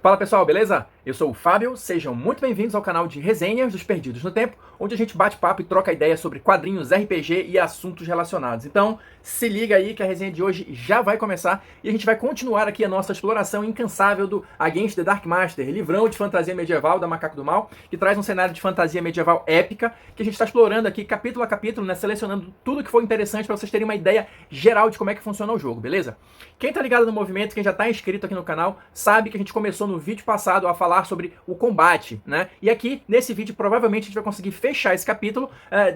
Fala pessoal, beleza? Eu sou o Fábio, sejam muito bem-vindos ao canal de Resenhas dos Perdidos no Tempo, onde a gente bate papo e troca ideias sobre quadrinhos, RPG e assuntos relacionados. Então, se liga aí que a resenha de hoje já vai começar e a gente vai continuar aqui a nossa exploração incansável do Against the Dark Master, livrão de fantasia medieval da Macaco do Mal, que traz um cenário de fantasia medieval épica, que a gente está explorando aqui capítulo a capítulo, né, selecionando tudo que for interessante para vocês terem uma ideia geral de como é que funciona o jogo, beleza? Quem tá ligado no movimento, quem já tá inscrito aqui no canal, sabe que a gente começou no vídeo passado a falar sobre o combate, né? E aqui, nesse vídeo, provavelmente a gente vai conseguir fechar esse capítulo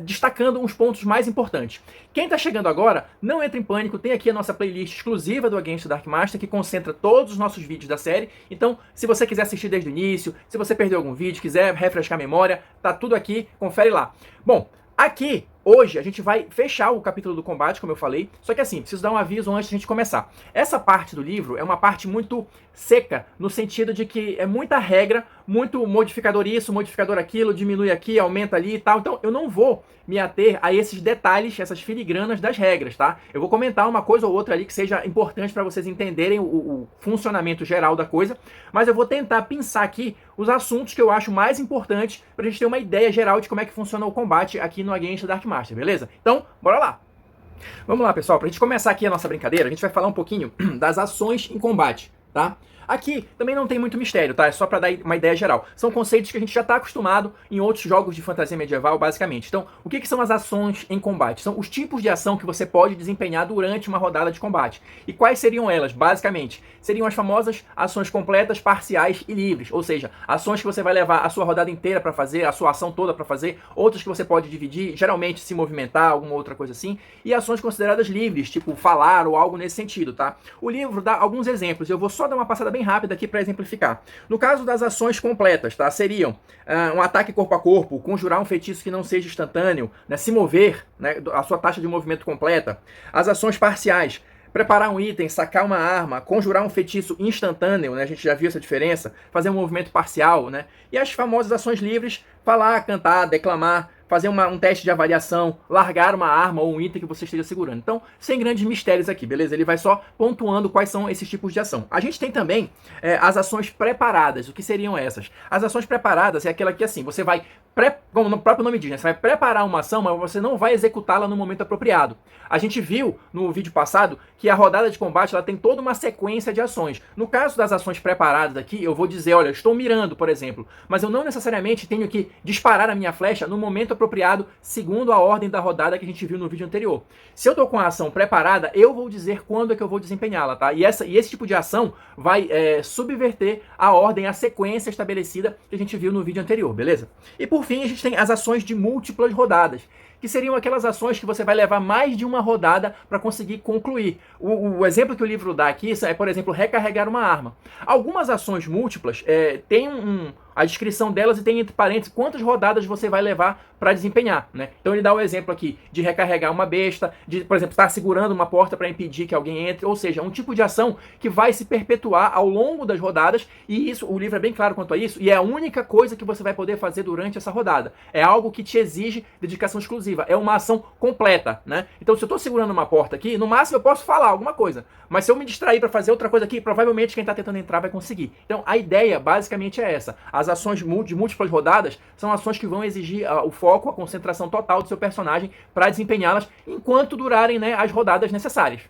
destacando uns pontos mais importantes. Quem tá chegando agora, não entra em pânico, tem aqui a nossa playlist exclusiva do Against the Dark Master, que concentra todos os nossos vídeos da série. Então, se você quiser assistir desde o início, se você perdeu algum vídeo, quiser refrescar a memória, tá tudo aqui, confere lá. Bom, aqui, hoje, a gente vai fechar o capítulo do combate, como eu falei, só que assim, preciso dar um aviso antes de a gente começar. Essa parte do livro é uma parte muito seca, no sentido de que é muita regra, muito modificador isso, modificador aquilo, diminui aqui, aumenta ali e tal, então eu não vou me ater a esses detalhes, essas filigranas das regras, tá? Eu vou comentar uma coisa ou outra ali que seja importante para vocês entenderem o funcionamento geral da coisa, mas eu vou tentar pensar aqui os assuntos que eu acho mais importantes pra gente ter uma ideia geral de como é que funciona o combate aqui no Against the Dark Master, beleza? Então, bora lá! Vamos lá, pessoal, pra gente começar aqui a nossa brincadeira, a gente vai falar um pouquinho das ações em combate, tá? Aqui também não tem muito mistério, tá? É só pra dar uma ideia geral. São conceitos que a gente já tá acostumado em outros jogos de fantasia medieval, basicamente. Então, o que são as ações em combate? São os tipos de ação que você pode desempenhar durante uma rodada de combate. E quais seriam elas, basicamente? Seriam as famosas ações completas, parciais e livres. Ou seja, ações que você vai levar a sua rodada inteira pra fazer, a sua ação toda pra fazer. Outras que você pode dividir, geralmente se movimentar, alguma outra coisa assim. E ações consideradas livres, tipo falar ou algo nesse sentido, tá? O livro dá alguns exemplos. Eu vou só dar uma passada bem rápida aqui para exemplificar. No caso das ações completas, tá? Seriam um ataque corpo a corpo, conjurar um feitiço que não seja instantâneo, né? Se mover, né? A sua taxa de movimento completa. As ações parciais, preparar um item, sacar uma arma, conjurar um feitiço instantâneo, né? A gente já viu essa diferença, fazer um movimento parcial, né? E as famosas ações livres, falar, cantar, declamar, fazer um teste de avaliação, largar uma arma ou um item que você esteja segurando. Então, sem grandes mistérios aqui, beleza? Ele vai só pontuando quais são esses tipos de ação. A gente tem também as ações preparadas. O que seriam essas? As ações preparadas é aquela que, assim, você vai, como o próprio nome diz, né? Você vai preparar uma ação, mas você não vai executá-la no momento apropriado. A gente viu no vídeo passado que a rodada de combate ela tem toda uma sequência de ações. No caso das ações preparadas aqui, eu vou dizer, olha, eu estou mirando, por exemplo, mas eu não necessariamente tenho que disparar a minha flecha no momento apropriado, segundo a ordem da rodada que a gente viu no vídeo anterior. Se eu estou com a ação preparada, eu vou dizer quando é que eu vou desempenhá-la, tá? E esse tipo de ação vai subverter a ordem, a sequência estabelecida que a gente viu no vídeo anterior, beleza? E por fim, a gente tem as ações de múltiplas rodadas, que seriam aquelas ações que você vai levar mais de uma rodada para conseguir concluir. O exemplo que o livro dá aqui é, por exemplo, recarregar uma arma. Algumas ações múltiplas têm a descrição delas e tem entre parênteses quantas rodadas você vai levar para desempenhar, né? Então ele dá o exemplo aqui de recarregar uma besta, de, por exemplo, estar segurando uma porta para impedir que alguém entre, ou seja, um tipo de ação que vai se perpetuar ao longo das rodadas, e isso, o livro é bem claro quanto a isso, e é a única coisa que você vai poder fazer durante essa rodada. É algo que te exige dedicação exclusiva, é uma ação completa, né? Então se eu estou segurando uma porta aqui, no máximo eu posso falar alguma coisa, mas se eu me distrair para fazer outra coisa aqui, provavelmente quem está tentando entrar vai conseguir. Então a ideia basicamente é essa. As ações de múltiplas rodadas são ações que vão exigir o foco, a concentração total do seu personagem para desempenhá-las enquanto durarem, né, as rodadas necessárias.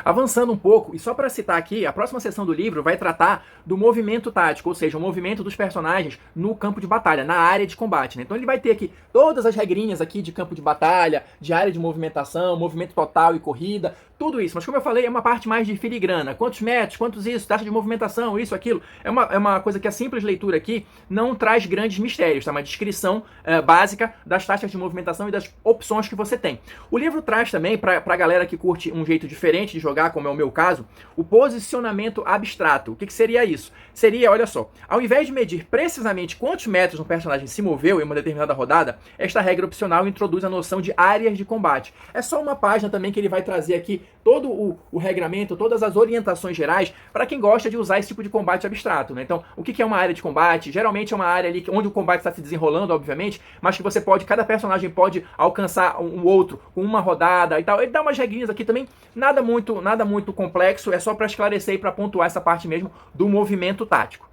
Avançando um pouco, e só para citar aqui, a próxima seção do livro vai tratar do movimento tático, ou seja, o movimento dos personagens no campo de batalha, na área de combate, né? Então ele vai ter aqui todas as regrinhas aqui de campo de batalha, de área de movimentação, movimento total e corrida, tudo isso. Mas como eu falei, é uma parte mais de filigrana. Quantos metros, quantos isso, taxa de movimentação, isso, aquilo. É uma coisa que a simples leitura aqui não traz grandes mistérios, tá? Uma descrição básica das taxas de movimentação e das opções que você tem. O livro traz também, para a galera que curte um jeito diferente de jogar, como é o meu caso, o posicionamento abstrato. O que seria isso? Seria, olha só, ao invés de medir precisamente quantos metros um personagem se moveu em uma determinada rodada, esta regra opcional introduz a noção de áreas de combate. É só uma página também que ele vai trazer aqui todo o regramento, todas as orientações gerais para quem gosta de usar esse tipo de combate abstrato, né? Então, o que é uma área de combate? Geralmente é uma área ali onde o combate está se desenrolando, obviamente, mas que você pode, cada personagem pode alcançar um outro com uma rodada e tal. Ele dá umas regrinhas aqui também, nada muito nada muito complexo, é só para esclarecer e para pontuar essa parte mesmo do movimento tático.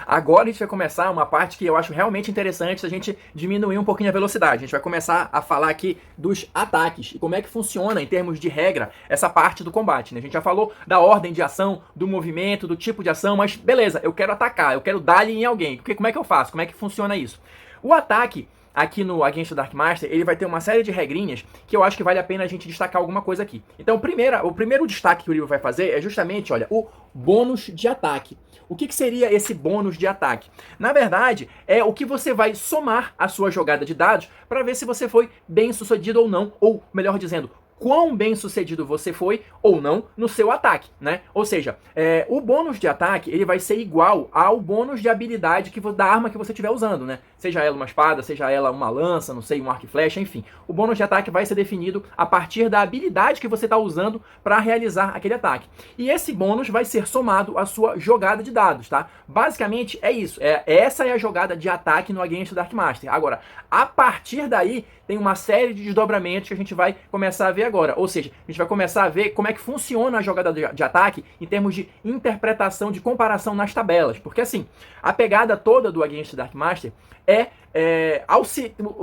Agora a gente vai começar uma parte que eu acho realmente interessante, a gente diminuir um pouquinho a velocidade. A gente vai começar a falar aqui dos ataques e como é que funciona em termos de regra essa parte do combate, né? A gente já falou da ordem de ação, do movimento, do tipo de ação, mas beleza, eu quero atacar, eu quero dar-lhe em alguém. Como é que eu faço? Como é que funciona isso? O ataque aqui no Against the Dark Master, ele vai ter uma série de regrinhas que eu acho que vale a pena a gente destacar alguma coisa aqui. Então, o primeiro destaque que o livro vai fazer é justamente, olha, o bônus de ataque. O que seria esse bônus de ataque? Na verdade, é o que você vai somar à sua jogada de dados para ver se você foi bem sucedido ou não, ou melhor dizendo, quão bem sucedido você foi ou não no seu ataque, né? Ou seja, o bônus de ataque ele vai ser igual ao bônus de habilidade da arma que você estiver usando, né? Seja ela uma espada, seja ela uma lança, não sei, um arco e flecha, enfim. O bônus de ataque vai ser definido a partir da habilidade que você está usando para realizar aquele ataque. E esse bônus vai ser somado à sua jogada de dados, tá? Basicamente é isso. Essa é a jogada de ataque no Against the Dark Master. Agora, a partir daí, tem uma série de desdobramentos que a gente vai começar a ver agora. Ou seja, a gente vai começar a ver como é que funciona a jogada de ataque em termos de interpretação, de comparação nas tabelas. Porque assim, a pegada toda do Against the Dark Master é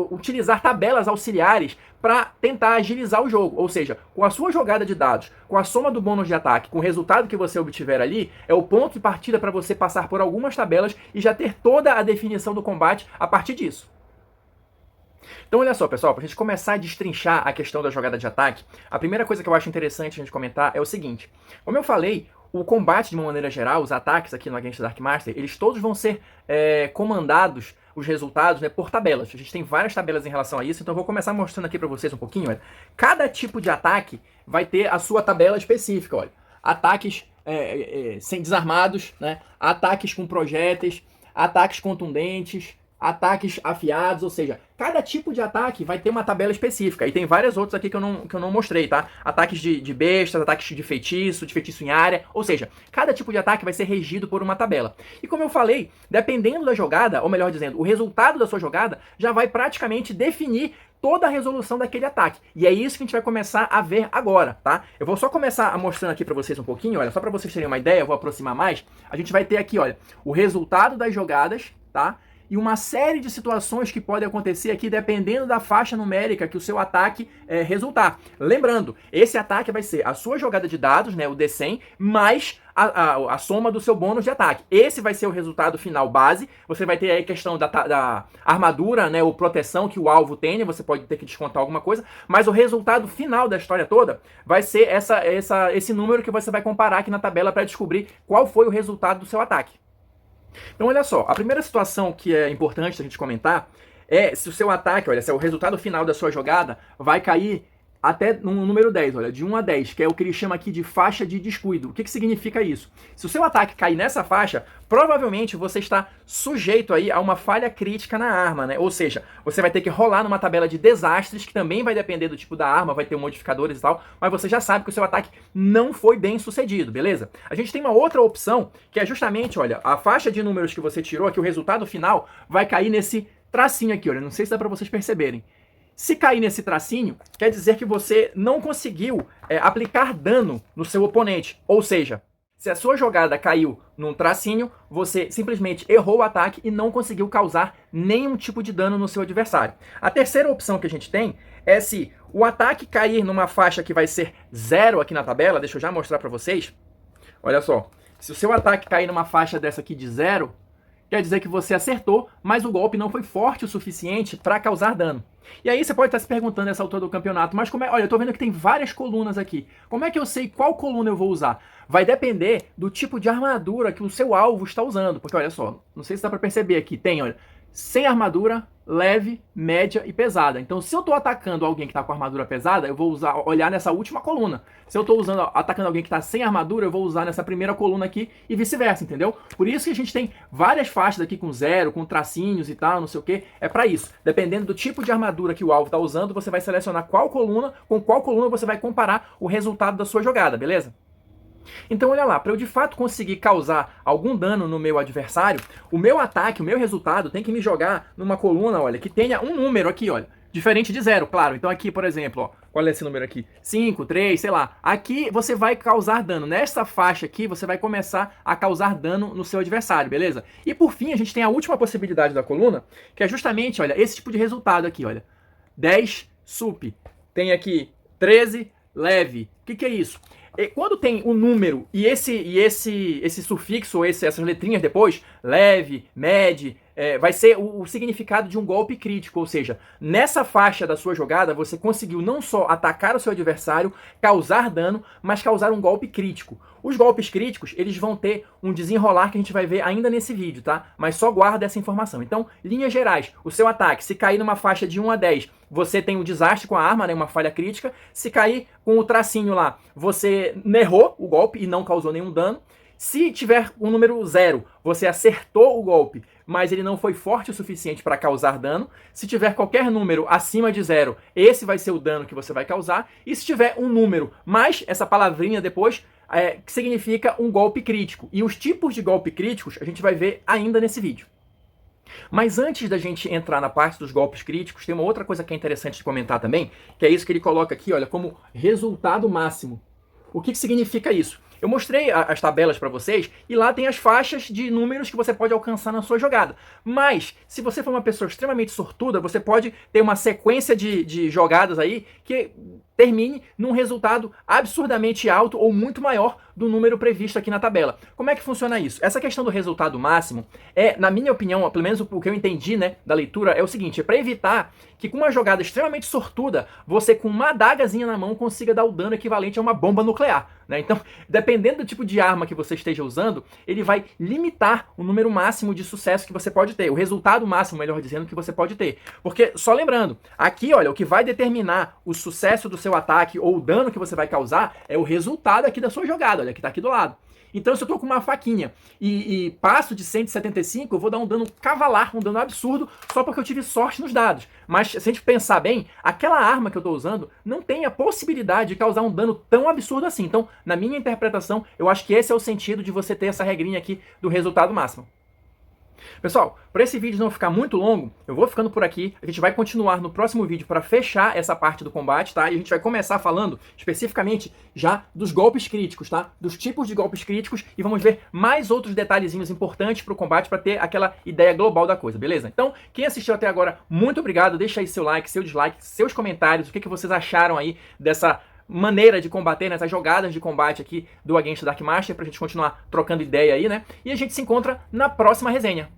utilizar tabelas auxiliares para tentar agilizar o jogo. Ou seja, com a sua jogada de dados, com a soma do bônus de ataque, com o resultado que você obtiver ali, é o ponto de partida para você passar por algumas tabelas e já ter toda a definição do combate a partir disso. Então olha só, pessoal, para a gente começar a destrinchar a questão da jogada de ataque, a primeira coisa que eu acho interessante a gente comentar é o seguinte. Como eu falei, o combate de uma maneira geral, os ataques aqui no Against the Dark Master, eles todos vão ser comandados, os resultados, né, por tabelas. A gente tem várias tabelas em relação a isso, então eu vou começar mostrando aqui para vocês um pouquinho. Olha. Cada tipo de ataque vai ter a sua tabela específica. Olha. Ataques sem desarmados, né, ataques com projéteis, ataques contundentes, ataques afiados, ou seja, cada tipo de ataque vai ter uma tabela específica. E tem várias outras aqui que eu não mostrei, tá? Ataques de bestas, ataques de feitiço em área. Ou seja, cada tipo de ataque vai ser regido por uma tabela. E como eu falei, dependendo da jogada, ou melhor dizendo, o resultado da sua jogada já vai praticamente definir toda a resolução daquele ataque. E é isso que a gente vai começar a ver agora, tá? Eu vou só começar mostrando aqui pra vocês um pouquinho, olha, só pra vocês terem uma ideia, eu vou aproximar mais. A gente vai ter aqui, olha, o resultado das jogadas, tá? E uma série de situações que podem acontecer aqui dependendo da faixa numérica que o seu ataque resultar. Lembrando, esse ataque vai ser a sua jogada de dados, né, o D100, mais a soma do seu bônus de ataque. Esse vai ser o resultado final base. Você vai ter aí a questão da armadura, né, ou proteção que o alvo tem, você pode ter que descontar alguma coisa, mas o resultado final da história toda vai ser esse número que você vai comparar aqui na tabela para descobrir qual foi o resultado do seu ataque. Então olha só, a primeira situação que é importante a gente comentar é se o seu ataque, olha, se o resultado final da sua jogada vai cair até no número 10, olha, de 1 a 10, que é o que ele chama aqui de faixa de descuido. O que significa isso? Se o seu ataque cair nessa faixa, provavelmente você está sujeito aí a uma falha crítica na arma, né? Ou seja, você vai ter que rolar numa tabela de desastres, que também vai depender do tipo da arma, vai ter modificadores e tal, mas você já sabe que o seu ataque não foi bem sucedido, beleza? A gente tem uma outra opção, que é justamente, olha, a faixa de números que você tirou aqui, o resultado final vai cair nesse tracinho aqui, olha, não sei se dá para vocês perceberem. Se cair nesse tracinho, quer dizer que você não conseguiu aplicar dano no seu oponente. Ou seja, se a sua jogada caiu num tracinho, você simplesmente errou o ataque e não conseguiu causar nenhum tipo de dano no seu adversário. A terceira opção que a gente tem é se o ataque cair numa faixa que vai ser 0 aqui na tabela. Deixa eu já mostrar para vocês. Olha só, se o seu ataque cair numa faixa dessa aqui de 0, quer dizer que você acertou, mas o golpe não foi forte o suficiente para causar dano. E aí você pode estar se perguntando nessa altura do campeonato, mas olha, eu tô vendo que tem várias colunas aqui. Como é que eu sei qual coluna eu vou usar? Vai depender do tipo de armadura que o seu alvo está usando. Porque olha só, não sei se dá para perceber aqui, tem, olha, sem armadura, leve, média e pesada. Então, se eu estou atacando alguém que está com armadura pesada, eu vou olhar nessa última coluna. Se eu estou atacando alguém que está sem armadura, eu vou usar nessa primeira coluna aqui e vice-versa, entendeu? Por isso que a gente tem várias faixas aqui com 0, com tracinhos e tal, não sei o que. É para isso. Dependendo do tipo de armadura que o alvo está usando, você vai selecionar qual coluna, com qual coluna você vai comparar o resultado da sua jogada, beleza? Então olha lá, para eu de fato conseguir causar algum dano no meu adversário, o meu ataque, o meu resultado tem que me jogar numa coluna, olha, que tenha um número aqui, olha, diferente de 0, claro. Então aqui, por exemplo, ó, qual é esse número aqui? 5, 3, sei lá. Aqui você vai causar dano. Nessa faixa aqui, você vai começar a causar dano no seu adversário, beleza? E por fim, a gente tem a última possibilidade da coluna, que é justamente, olha, esse tipo de resultado aqui, olha. 10, sup. Tem aqui 13, leve. O que é isso? Quando tem um número e esse sufixo, ou essas letrinhas depois, leve, med, vai ser o significado de um golpe crítico, ou seja, nessa faixa da sua jogada você conseguiu não só atacar o seu adversário, causar dano, mas causar um golpe crítico. Os golpes críticos, eles vão ter um desenrolar que a gente vai ver ainda nesse vídeo, tá? Mas só guarda essa informação. Então, linhas gerais, o seu ataque, se cair numa faixa de 1 a 10, você tem um desastre com a arma, né, uma falha crítica. Se cair com o tracinho lá, você errou o golpe e não causou nenhum dano. Se tiver um número 0, você acertou o golpe, mas ele não foi forte o suficiente para causar dano. Se tiver qualquer número acima de 0, esse vai ser o dano que você vai causar. E se tiver um número mais essa palavrinha depois, que significa um golpe crítico. E os tipos de golpe críticos a gente vai ver ainda nesse vídeo. Mas antes da gente entrar na parte dos golpes críticos, tem uma outra coisa que é interessante de comentar também, que é isso que ele coloca aqui, olha, como resultado máximo. O que significa isso? Eu mostrei as tabelas para vocês e lá tem as faixas de números que você pode alcançar na sua jogada. Mas, se você for uma pessoa extremamente sortuda, você pode ter uma sequência de jogadas aí que termine num resultado absurdamente alto ou muito maior do número previsto aqui na tabela. Como é que funciona isso? Essa questão do resultado máximo na minha opinião, pelo menos o que eu entendi, né, da leitura, é o seguinte, é para evitar que com uma jogada extremamente sortuda, você com uma adagazinha na mão consiga dar o dano equivalente a uma bomba nuclear, né? Então, dependendo do tipo de arma que você esteja usando, ele vai limitar o número máximo de sucesso que você pode ter, o resultado máximo, melhor dizendo, que você pode ter. Porque, só lembrando, aqui, olha, o que vai determinar o sucesso do seu ataque ou o dano que você vai causar é o resultado aqui da sua jogada, olha, que tá aqui do lado. Então, se eu tô com uma faquinha e passo de 175, eu vou dar um dano cavalar, um dano absurdo, só porque eu tive sorte nos dados. Mas, se a gente pensar bem, aquela arma que eu tô usando não tem a possibilidade de causar um dano tão absurdo assim. Então, na minha interpretação, eu acho que esse é o sentido de você ter essa regrinha aqui do resultado máximo. Pessoal, para esse vídeo não ficar muito longo, eu vou ficando por aqui. A gente vai continuar no próximo vídeo para fechar essa parte do combate, tá? E a gente vai começar falando especificamente já dos golpes críticos, tá? Dos tipos de golpes críticos e vamos ver mais outros detalhezinhos importantes para o combate para ter aquela ideia global da coisa, beleza? Então, quem assistiu até agora, muito obrigado. Deixa aí seu like, seu dislike, seus comentários, o que vocês acharam aí dessa maneira de combater, nessas jogadas de combate aqui do Against the Dark Master, pra gente continuar trocando ideia aí, né? E a gente se encontra na próxima resenha.